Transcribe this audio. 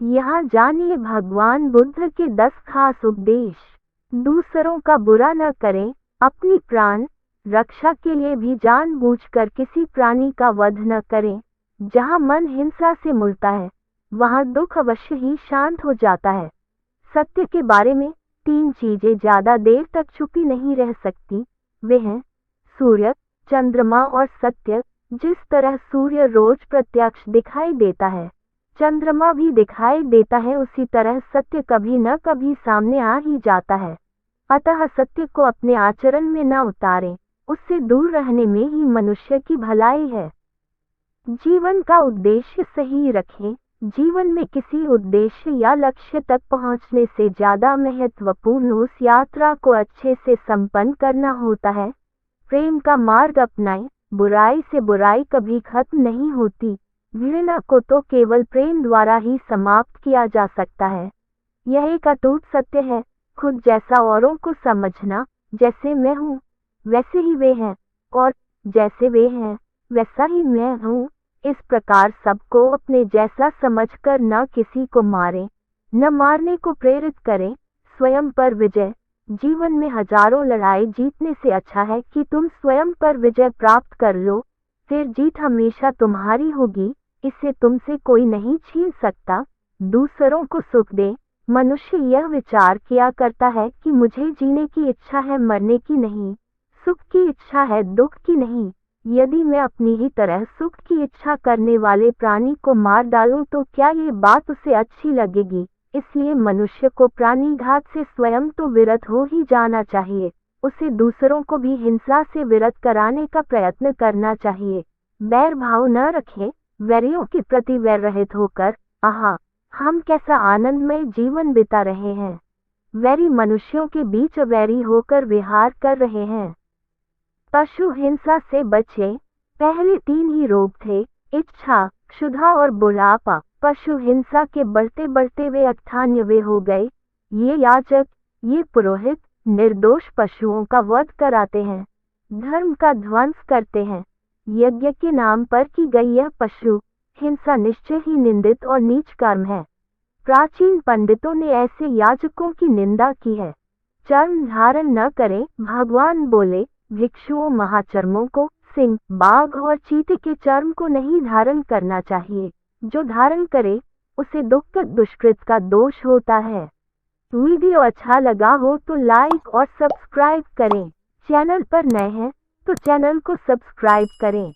यहाँ जानिए भगवान बुद्ध के 10 खास उपदेश। दूसरों का बुरा न करें, अपनी प्राण रक्षा के लिए भी जानबूझकर किसी प्राणी का वध न करें। जहाँ मन हिंसा से मुड़ता है, वहाँ दुख अवश्य ही शांत हो जाता है। सत्य के बारे में 3 चीजें ज्यादा देर तक छुपी नहीं रह सकती। वे हैं सूर्य, चंद्रमा और सत्य। जिस तरह सूर्य रोज प्रत्यक्ष दिखाई देता है, चंद्रमा भी दिखाई देता है, उसी तरह सत्य कभी न कभी सामने आ ही जाता है। अतः सत्य को अपने आचरण में न उतारें, उससे दूर रहने में ही मनुष्य की भलाई है। जीवन का उद्देश्य सही रखें। जीवन में किसी उद्देश्य या लक्ष्य तक पहुंचने से ज्यादा महत्वपूर्ण उस यात्रा को अच्छे से संपन्न करना होता है। प्रेम का मार्ग अपनाएं। बुराई से बुराई कभी खत्म नहीं होती। घृणा को तो केवल प्रेम द्वारा ही समाप्त किया जा सकता है। यह एक अटूट सत्य है। खुद जैसा औरों को समझना। जैसे मैं हूँ वैसे ही वे हैं, और जैसे वे हैं वैसा ही मैं हूँ। इस प्रकार सबको अपने जैसा समझकर न किसी को मारें, न मारने को प्रेरित करें। स्वयं पर विजय। जीवन में हजारों लड़ाई जीतने से अच्छा है कि तुम स्वयं पर विजय प्राप्त कर लो। फिर जीत हमेशा तुम्हारी होगी, इसे तुमसे कोई नहीं छीन सकता। दूसरों को सुख दे। मनुष्य यह विचार किया करता है कि मुझे जीने की इच्छा है, मरने की नहीं। सुख की इच्छा है, दुख की नहीं। यदि मैं अपनी ही तरह सुख की इच्छा करने वाले प्राणी को मार डालूं तो क्या ये बात उसे अच्छी लगेगी? इसलिए मनुष्य को प्राणीघात से स्वयं तो विरत हो ही जाना चाहिए। उसे दूसरों को भी हिंसा से विरत कराने का प्रयत्न करना चाहिए। बैर भाव न रखें। वैरियों के प्रति वैर रहित होकर आहा, हम कैसा आनंदमय जीवन बिता रहे हैं। वैरी मनुष्यों के बीच वैरी होकर विहार कर रहे हैं। पशु हिंसा से बचें। पहले 3 ही रोग थे, इच्छा, क्षुधा और बुढ़ापा। पशु हिंसा के बढ़ते बढ़ते वे 98 हो गए। ये याचक, ये पुरोहित निर्दोष पशुओं का वध कराते हैं, धर्म का ध्वंस करते हैं। यज्ञ के नाम पर की गई यह पशु हिंसा निश्चय ही निंदित और नीच कर्म है। प्राचीन पंडितों ने ऐसे याजकों की निंदा की है। चर्म धारण न करें। भगवान बोले, भिक्षुओं महाचर्मों को, सिंह, बाघ और चीते के चर्म को नहीं धारण करना चाहिए। जो धारण करे उसे दुष्कृत का दोष होता है। वीडियो अच्छा लगा हो तो लाइक और सब्सक्राइब करें। चैनल पर नए हैं तो चैनल को सब्सक्राइब करें।